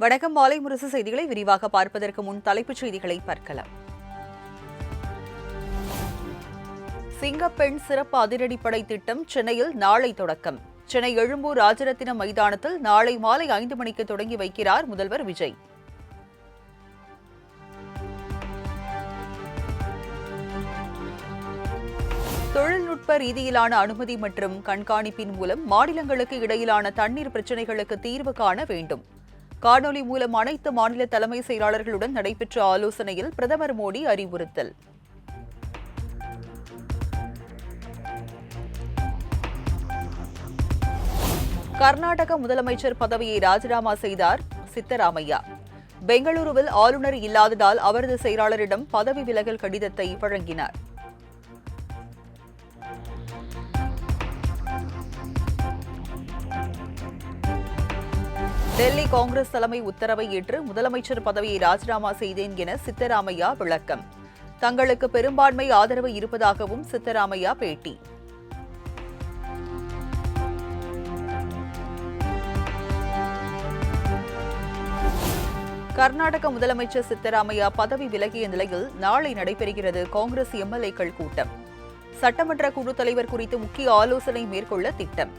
வணக்கம். மாலை முரசு செய்திகளை விரிவாக பார்ப்பதற்கு முன் தலைப்புச் செய்திகளை பார்க்கலாம். சிங்கப்பெண் சிறப்பு அதிரடிப்படை திட்டம் சென்னையில் நாளை தொடக்கம். சென்னை எழும்பூர் ராஜரத்தினம் மைதானத்தில் நாளை மாலை 5 மணிக்கு தொடங்கி வைக்கிறார் முதல்வர் விஜய். தொழில்நுட்ப ரீதியிலான அனுமதி மற்றும் கண்காணிப்பின் மூலம் மாநிலங்களுக்கு இடையிலான தண்ணீர் பிரச்சினைகளுக்கு தீர்வு காண வேண்டும். காணொலி மூலம் அனைத்து மாநில தலைமை செயலாளர்களுடன் நடைபெற்ற ஆலோசனையில் பிரதமர் மோடி அறிவுறுத்தல். கர்நாடக முதலமைச்சர் பதவியை ராஜினாமா செய்தார் சித்தராமையா. பெங்களூருவில் ஆளுநர் இல்லாததால் அவரது செயலாளரிடம் பதவி விலகல் கடிதத்தை வழங்கினார். டெல்லி காங்கிரஸ் தலைமை உத்தரவை ஏற்று முதலமைச்சர் பதவியை ராஜினாமா செய்தேன் என சித்தராமையா விளக்கம். தங்களுக்கு பெரும்பான்மை ஆதரவு இருப்பதாகவும் சித்தராமையா பேட்டி. கர்நாடக முதலமைச்சர் சித்தராமையா பதவி விலகிய நிலையில் நாளை நடைபெறுகிறது காங்கிரஸ் எம்எல்ஏக்கள் கூட்டம். சட்டமன்ற குழு தலைவர் குறித்து முக்கிய ஆலோசனை மேற்கொள்ள திட்டம்.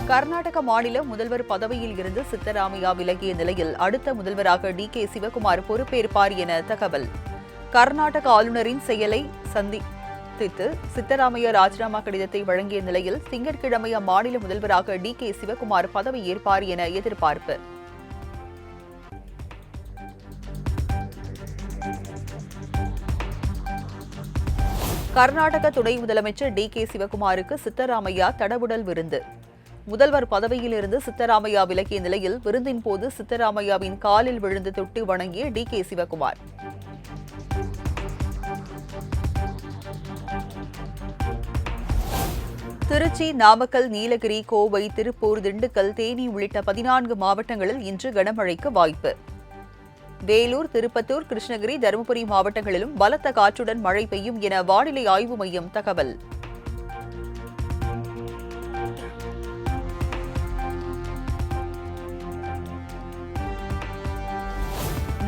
கர்நாடக மாநில முதல்வர் பதவியில் இருந்து சித்தராமையா விலகிய நிலையில் அடுத்த முதல்வராக டி.கே. சிவகுமார் பொறுப்பேற்பார் என தகவல். கர்நாடக ஆளுநரின் செயலை சந்தித்து சித்தராமையா ராஜினாமா கடிதத்தை வழங்கிய நிலையில் திங்கட்கிழமை அம்மாநில முதல்வராக டி.கே. சிவகுமார் பதவி ஏற்பார் என எதிர்பார்ப்பு. கர்நாடக துணை முதலமைச்சர் டி.கே. சிவகுமாருக்கு சித்தராமையா தடபுடல் விருந்து. முதல்வர் பதவியிலிருந்து சித்தராமையா விலகிய நிலையில் விருந்தின் போது சித்தராமையாவின் காலில் விழுந்து தொட்டி வணங்கிய டி.கே. சிவகுமார். திருச்சி, நாமக்கல், நீலகிரி, கோவை, திருப்பூர், திண்டுக்கல், தேனி உள்ளிட்ட 14 மாவட்டங்களில் இன்று கனமழைக்கு வாய்ப்பு. வேலூர், திருப்பத்தூர், கிருஷ்ணகிரி, தருமபுரி மாவட்டங்களிலும் பலத்த காற்றுடன் மழை பெய்யும் என வானிலை ஆய்வு மையம் தகவல்.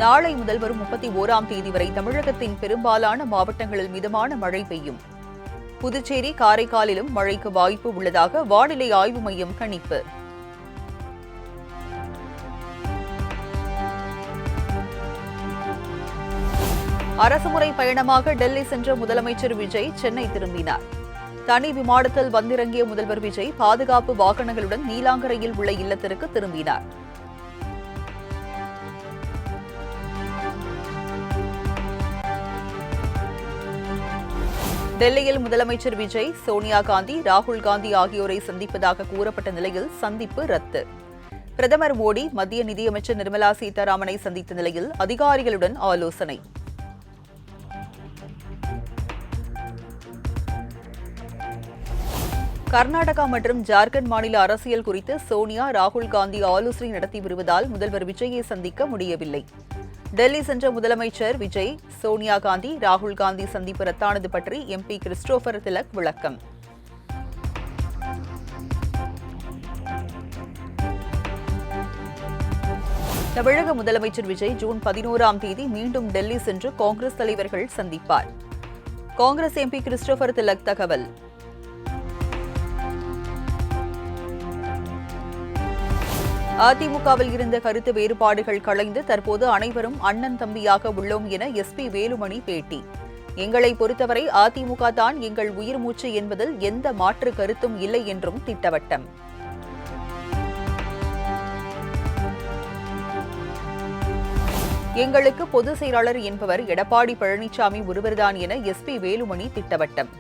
நாளை முதல் வரும் 31ஆம் தேதி வரை தமிழகத்தின் பெரும்பாலான மாவட்டங்களில் மிதமான மழை பெய்யும். புதுச்சேரி, காரைக்காலிலும் மழைக்கு வாய்ப்பு உள்ளதாக வானிலை ஆய்வு மையம் கணிப்பு. அரசுமுறை பயணமாக டெல்லி சென்ற முதலமைச்சர் விஜய் சென்னை திரும்பினார். தனி விமானத்தில் வந்திறங்கிய முதல்வர் விஜய் பாதுகாப்பு வாகனங்களுடன் நீலாங்கரையில் உள்ள இல்லத்திற்கு திரும்பினார். டெல்லியில் முதலமைச்சர் விஜய், சோனியா காந்தி, ராகுல் காந்தி ஆகியோரை சந்திப்பதாக கூறப்பட்ட நிலையில் சந்திப்பு ரத்து. பிரதமர் மோடி மத்திய நிதியமைச்சர் நிர்மலா சீதாராமனை சந்தித்த நிலையில் அதிகாரிகளுடன் ஆலோசனை. கர்நாடகா மற்றும் ஜார்க்கண்ட் மாநில அரசியல் குறித்து சோனியா, ராகுல் காந்தி ஆலோசனை நடத்தி வருவதால் முதல்வர் விஜயை சந்திக்க முடியவில்லை. டெல்லி சென்ற முதலமைச்சர் விஜய், சோனியா காந்தி, ராகுல் காந்தி சந்திப்பு ரத்தானது பற்றி எம்பி கிறிஸ்டோபர் திலக் விளக்கம். தமிழக முதலமைச்சர் விஜய் ஜூன் 11ஆம் தேதி மீண்டும் டெல்லி சென்று காங்கிரஸ் தலைவர்கள் சந்திப்பார். காங்கிரஸ் எம்பி கிறிஸ்டோபர் திலக் தகவல். அதிமுகவில் இருந்த கருத்து வேறுபாடுகள் களைந்து தற்போது அனைவரும் அண்ணன் தம்பியாக உள்ளோம் என எஸ்.பி. வேலுமணி பேட்டி. எங்களை பொறுத்தவரை அதிமுக தான் எங்கள் உயிர் மூச்சு என்பதில் எந்த மாற்று கருத்தும் இல்லை என்றும் திட்டவட்டம். எங்களுக்கு பொதுச் செயலாளர் என்பவர் எடப்பாடி பழனிசாமி ஒருவர்தான் என எஸ்.பி. வேலுமணி திட்டவட்டம்.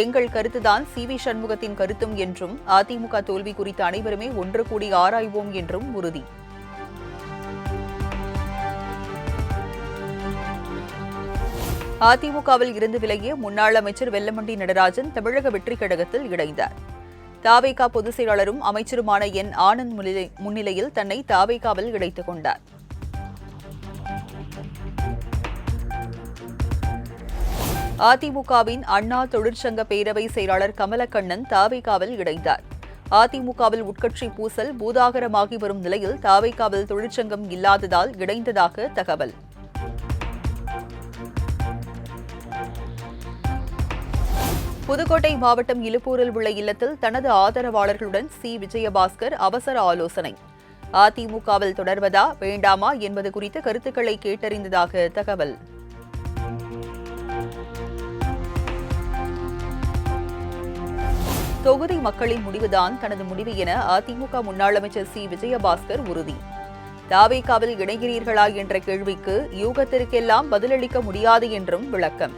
எங்கள் கருத்துதான் சி.வி. சண்முகத்தின் கருத்தும் என்றும் அதிமுக தோல்வி குறித்து அனைவருமே ஒன்று கூடி ஆராய்வோம் என்றும் உறுதி. அதிமுகவில் இருந்து விலகிய முன்னாள் அமைச்சர் வெல்லமண்டி நடராஜன் தமிழக வெற்றிக் கழகத்தில் இணைந்தார். தவேக பொதுச் செயலாளரும் அமைச்சருமான என். ஆனந்த் முன்னிலையில் தன்னை தவேகவில் இணைத்துக் கொண்டார். அதிமுகவின் அண்ணா தொழிற்சங்க பேரவை செயலாளர் கமலக்கண்ணன் தாவேகாவில் இணைந்தார். அதிமுகவில் உட்கட்சி பூசல் பூதாகரமாகி வரும் நிலையில் தாவேகாவில் தொழிற்சங்கம் இல்லாததால் இணைந்ததாக தகவல். புதுக்கோட்டை மாவட்டம் இலுப்பூரில் உள்ள இல்லத்தில் தனது ஆதரவாளர்களுடன் விஜயபாஸ்கர் அவசர ஆலோசனை. அதிமுகவில் தொடர்வதா வேண்டாமா என்பது குறித்த கருத்துக்களை கேட்டறிந்ததாக தகவல். தொகுதி மக்களின் முடிவுதான் தனது முடிவு என அதிமுக முன்னாள் அமைச்சர் விஜயபாஸ்கர் உறுதி. தாவேகாவில் இணைகிறீர்களா என்ற கேள்விக்கு யூகத்திற்கெல்லாம் பதிலளிக்க முடியாது என்றும் விளக்கம்.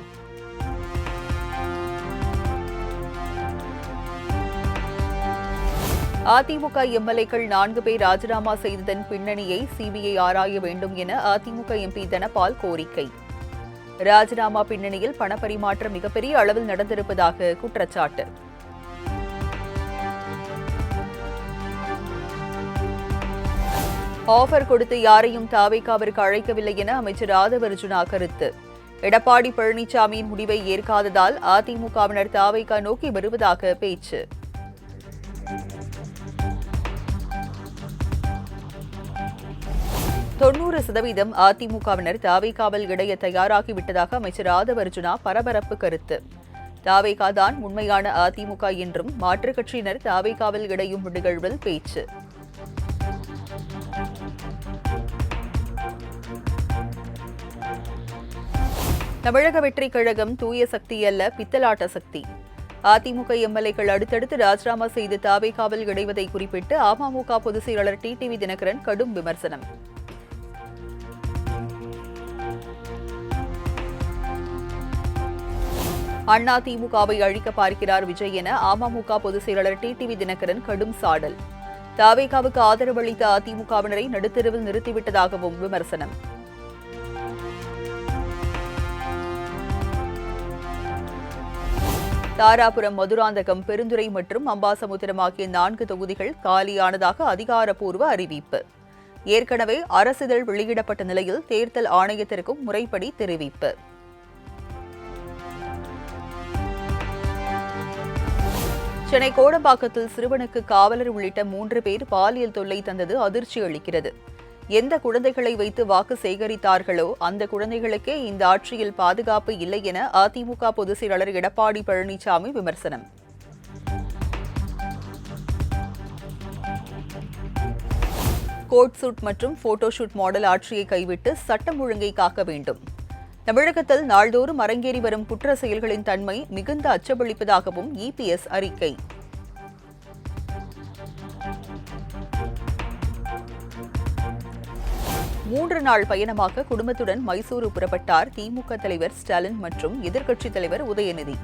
அதிமுக எம்எல்ஏக்கள் 4 பேர் ராஜினாமா செய்ததன் பின்னணியை சிபிஐ ஆராய வேண்டும் என அதிமுக எம்பி தனபால் கோரிக்கை. ராஜினாமா பின்னணியில் பணப்பரிமாற்றம் மிகப்பெரிய அளவில் நடந்திருப்பதாக குற்றச்சாட்டு. ஆஃபர் கொடுத்து யாரையும் தாவேகாவிற்கு அழைக்கவில்லை என அமைச்சர் ஆதவ் அர்ஜுனா கருத்து. எடப்பாடி பழனிசாமியின் முடிவை ஏற்காததால் அதிமுகவினர் தாவேகா நோக்கி வருவதாக பேச்சு. தொண்ணூறு சதவீதம் அதிமுகவினர் தாவேகாவில் இணைய தயாராகிவிட்டதாக அமைச்சர் ஆதவ் அர்ஜுனா பரபரப்பு கருத்து. தாவேகா தான் உண்மையான அதிமுக என்றும் மாற்றுக் கட்சியினர் தாவேகாவில் இணையும் நிகழ்வில் பேச்சு. தமிழக வெற்றிக் கழகம் தூய சக்தி அல்ல, பித்தலாட்ட சக்தி. அதிமுக எம்எல்ஏக்கள் அடுத்தடுத்து ராஜினாமா செய்து தாவேகாவில் இணைவதை குறிப்பிட்டு அமமுக பொதுச் செயலாளர் டிடிவி தினகரன் கடும் விமர்சனம். அண்ணா திமுகவை அழிக்க பார்க்கிறார் விஜய் என அமமுக பொதுச் செயலாளர் டிடிவி தினகரன் கடும் சாடல். தாவேகாவுக்கு ஆதரவளித்த அதிமுகவினரை நடுத்தெருவில் நிறுத்திவிட்டதாகவும் விமர்சனம். தாராபுரம், மதுராந்தகம், பெருந்துறை மற்றும் அம்பாசமுத்திரம் ஆகிய 4 தொகுதிகள் காலியானதாக அதிகாரப்பூர்வ அறிவிப்பு. ஏற்கனவே அரசிதழ் வெளியிடப்பட்ட நிலையில் தேர்தல் ஆணையத்திற்கும் முறைப்படி தெரிவிப்பு. சென்னை கோடம்பாக்கத்தில் சிறுவனுக்கு காவலர் உள்ளிட்ட 3 பேர் பாலியல் தொல்லை தந்தது அதிர்ச்சி அளிக்கிறது. எந்த குழந்தைகளை வைத்து வாக்கு சேகரித்தார்களோ அந்த குழந்தைகளுக்கே இந்த ஆட்சியில் பாதுகாப்பு இல்லை என அதிமுக பொதுச் செயலாளர் எடப்பாடி பழனிசாமி விமர்சனம். கோட் சூட் மற்றும் போட்டோஷூட் மாடல் ஆட்சியை கைவிட்டு சட்டம் ஒழுங்கை காக்க வேண்டும். தமிழகத்தில் நாள்தோறும் அரங்கேறி வரும் குற்ற செயல்களின் தன்மை மிகுந்த அச்சமளிப்பதாகவும் இபிஎஸ் அறிக்கை. மூன்று நாள் பயணமாக குடும்பத்துடன் மைசூரு புறப்பட்டார் திமுக தலைவர் ஸ்டாலின் மற்றும் எதிர்க்கட்சித் தலைவர் உதயநிதி.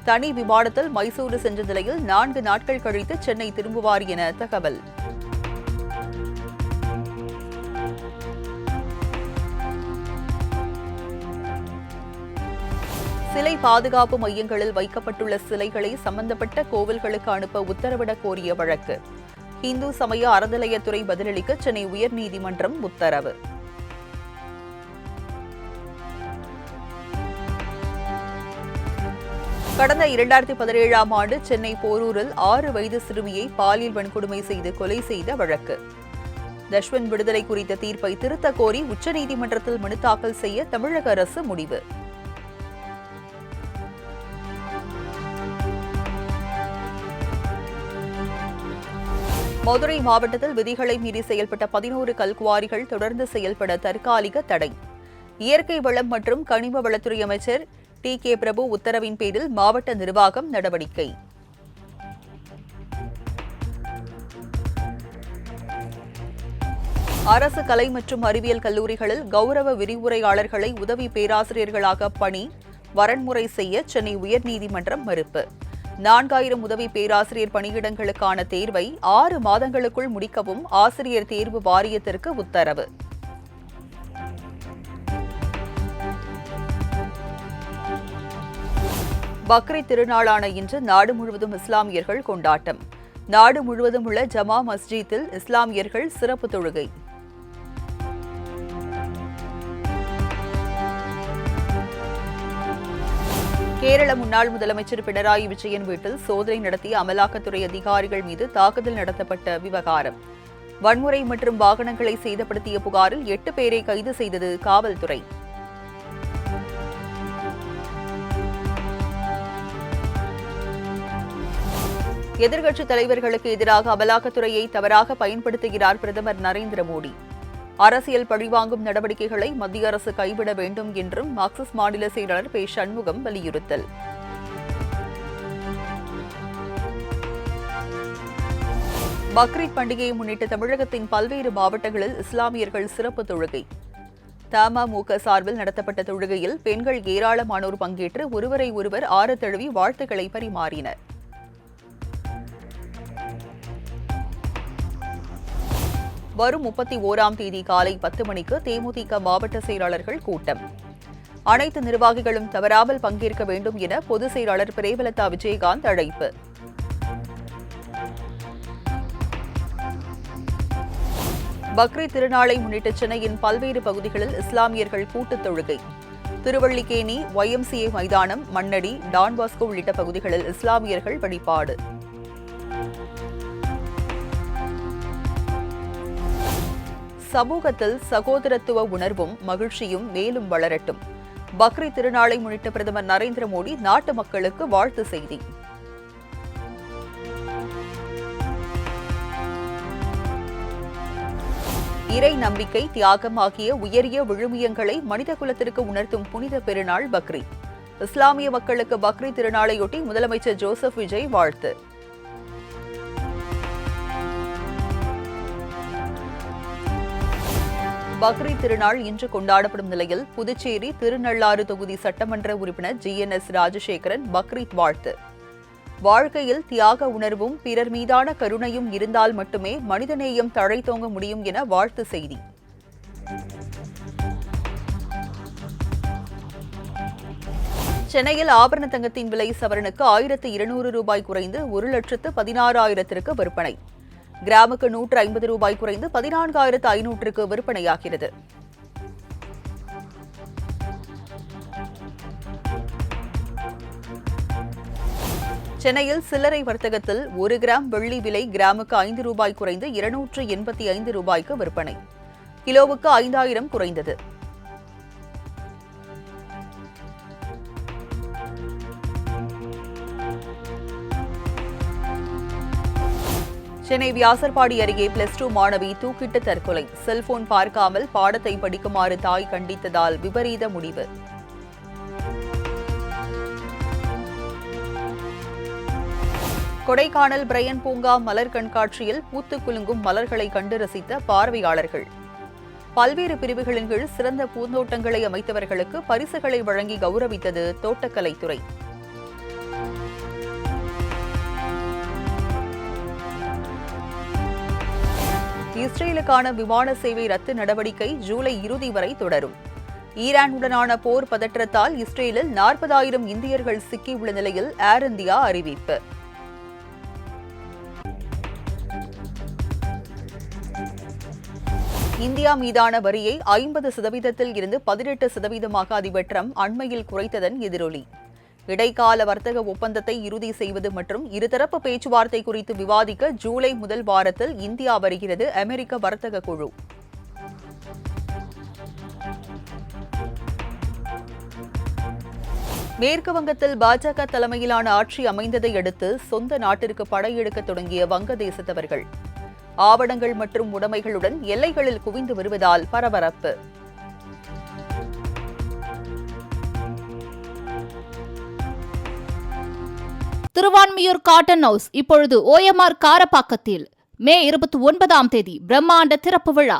தனி விமானத்தில் மைசூரு சென்ற நிலையில் 4 நாட்கள் கழித்து சென்னை திரும்புவார் என தகவல். சிலை பாதுகாப்பு மையங்களில் வைக்கப்பட்டுள்ள சிலைகளை சம்பந்தப்பட்ட கோவில்களுக்கு அனுப்ப உத்தரவிடக் கோரிய வழக்கு. இந்து சமய அறநிலையத்துறை பதிலளிக்க சென்னை உயர்நீதிமன்றம் உத்தரவு. கடந்த 2017ஆம் ஆண்டு சென்னை போரூரில் 6 வயது சிறுமியை பாலியல் வன்கொடுமை செய்து கொலை செய்த வழக்கு. தஷ்வந்த் விடுதலை குறித்த தீர்ப்பை திருத்தக் கோரி உச்சநீதிமன்றத்தில் மனு தாக்கல் செய்ய தமிழக அரசு முடிவு. மதுரை மாவட்டத்தில் விதிகளை மீறி செயல்பட்ட 11 கல்குவாரிகள் தொடர்ந்து செயல்பட தற்காலிக தடை. இயற்கை வளம் மற்றும் கனிம வளத்துறை அமைச்சர் டி.கே. பிரபு உத்தரவின் பேரில் மாவட்ட நிர்வாகம் நடவடிக்கை. அரசு கலை மற்றும் அறிவியல் கல்லூரிகளில் கௌரவ விரிவுரையாளர்களை உதவி பேராசிரியர்களாக பணி வரன்முறை செய்ய சென்னை உயர்நீதிமன்றம் மறுப்பு. 4000 உதவி பேராசிரியர் பணியிடங்களுக்கான தேர்வை 6 மாதங்களுக்குள் முடிக்கவும் ஆசிரியர் தேர்வு வாரியத்திற்கு உத்தரவு. பக்ரீத் திருநாளான இன்று நாடு முழுவதும் இஸ்லாமியர்கள் கொண்டாட்டம். நாடு முழுவதும் உள்ள ஜமா மஸ்ஜித்தில் இஸ்லாமியர்கள் சிறப்பு தொழுகை. கேரள முன்னாள் முதலமைச்சர் பினராயி விஜயன் வீட்டில் சோதனை நடத்திய அமலாக்கத்துறை அதிகாரிகள் மீது தாக்குதல் நடத்தப்பட்ட விவகாரம். வன்முறை மற்றும் வாகனங்களை சேதப்படுத்திய புகாரில் 8 பேரை கைது செய்தது காவல்துறை. எதிர்க்கட்சித் தலைவர்களுக்கு எதிராக அமலாக்கத்துறையை தவறாக பயன்படுத்துகிறார் பிரதமர் நரேந்திர மோடி. அரசியல் பழிவாங்கும் நடவடிக்கைகளை மத்திய அரசு கைவிட வேண்டும் என்றும் மார்க்சிஸ்ட் மாநில செயலாளர் பே. சண்முகம் வலியுறுத்தல். பக்ரீத் பண்டிகையை முன்னிட்டு தமிழகத்தின் பல்வேறு மாவட்டங்களில் இஸ்லாமியர்கள் சிறப்பு தொழுகை. தமுக சார்பில் நடத்தப்பட்ட தொழுகையில் பெண்கள் ஏராளமானோர் பங்கேற்று ஒருவரை ஒருவர் ஆறு தழுவி வாழ்த்துக்களை பரிமாறினர். வரும் 31ஆம் தேதி காலை 10 மணிக்கு தேமுதிக மாவட்ட செயலாளர்கள் கூட்டம். அனைத்து நிர்வாகிகளும் தவறாமல் பங்கேற்க வேண்டும் என பொதுச் செயலாளர் பிரேமலதா விஜயகாந்த் அழைப்பு. பக்ரீத் திருநாளை முன்னிட்டு சென்னையின் பல்வேறு பகுதிகளில் இஸ்லாமியர்கள் கூட்டுத் தொழுகை. திருவல்லிக்கேணி, YMCA மைதானம், மண்ணடி, டான்பாஸ்கோ உள்ளிட்ட பகுதிகளில் இஸ்லாமியர்கள் வழிபாடு. சமூகத்தில் சகோதரத்துவ உணர்வும் மகிழ்ச்சியும் மேலும் வளரட்டும். பக்ரீத் திருநாளை முன்னிட்டு பிரதமர் நரேந்திர மோடி நாட்டு மக்களுக்கு வாழ்த்து செய்தி. இறை நம்பிக்கை, தியாகம் ஆகிய உயரிய விழுமியங்களை மனித குலத்திற்கு உணர்த்தும் புனித பெருநாள் பக்ரீத். இஸ்லாமிய மக்களுக்கு பக்ரீத் திருநாளையொட்டி முதலமைச்சர் ஜோசப் விஜய் வாழ்த்து. பக்ரீத் திருநாள் இன்று கொண்டாடப்படும் நிலையில் புதுச்சேரி திருநள்ளாறு தொகுதி சட்டமன்ற உறுப்பினர் GNS ராஜசேகரன் பக்ரீத் வாழ்த்து. வாழ்க்கையில் தியாக உணர்வும் பிறர் மீதான கருணையும் இருந்தால் மட்டுமே மனிதநேயம் தழைத்தோங்க முடியும் என வாழ்த்து செய்தி. சென்னையில் ஆபரண தங்கத்தின் விலை சவரனுக்கு 1200 ரூபாய் குறைந்து 1,16,000 விற்பனை. கிராமுக்கு 150 ரூபாய் குறைந்து 14,500 விற்பனையாகிறது. சென்னையில் சில்லறை வர்த்தகத்தில் 1 கிராம் வெள்ளி விலை கிராமுக்கு 5 ரூபாய் குறைந்து 285 ரூபாய்க்கு விற்பனை. கிலோவுக்கு 5,000 குறைந்தது. சென்னை வியாசர்பாடி அருகே +2 மாணவி தூக்கிட்டு தற்கொலை. செல்போன் பார்க்காமல் பாடத்தை படிக்குமாறு தாய் கண்டித்ததால் விபரீத முடிவு. கொடைக்கானல் பிரையன் பூங்கா மலர் கண்காட்சியில் பூத்து குலுங்கும் மலர்களை கண்டு ரசித்த பார்வையாளர்கள். பல்வேறு பிரிவுகளின் கீழ் சிறந்த பூந்தோட்டங்களை அமைத்தவர்களுக்கு பரிசுகளை வழங்கி கௌரவித்தது தோட்டக்கலைத்துறை. இஸ்ரேலுக்கான விமான சேவை ரத்து நடவடிக்கை ஜூலை இறுதி வரை தொடரும். ஈரானுடனான போர் பதற்றத்தால் இஸ்ரேலில் 40,000 இந்தியர்கள் சிக்கியுள்ள நிலையில் ஏர் இந்தியா அறிவிப்பு. இந்தியா மீதான வரியை 50% இருந்து 18% அதிபர் டிரம்ப் அண்மையில் குறைத்ததன் எதிரொலி. இடைக்கால வர்த்தக ஒப்பந்தத்தை இறுதி செய்வது மற்றும் இருதரப்பு பேச்சுவார்த்தை குறித்து விவாதிக்க ஜூலை முதல் வாரத்தில் இந்தியா வருகிறது அமெரிக்க வர்த்தக குழு. மேற்கு வங்கத்தில் பாஜக தலைமையிலான ஆட்சி அமைந்ததை அடுத்து சொந்த நாட்டிற்கு படையெடுக்க தொடங்கிய வங்கதேசத்தவர்கள் ஆவணங்கள் மற்றும் உடைமைகளுடன் எல்லைகளில் குவிந்து வருவதால் பரபரப்பு. திருவான்மியூர் காட்டன் ஹவுஸ் இப்பொழுது OMR காரப்பாக்கத்தில் மே 29ஆம் தேதி பிரம்மாண்ட திறப்பு விழா.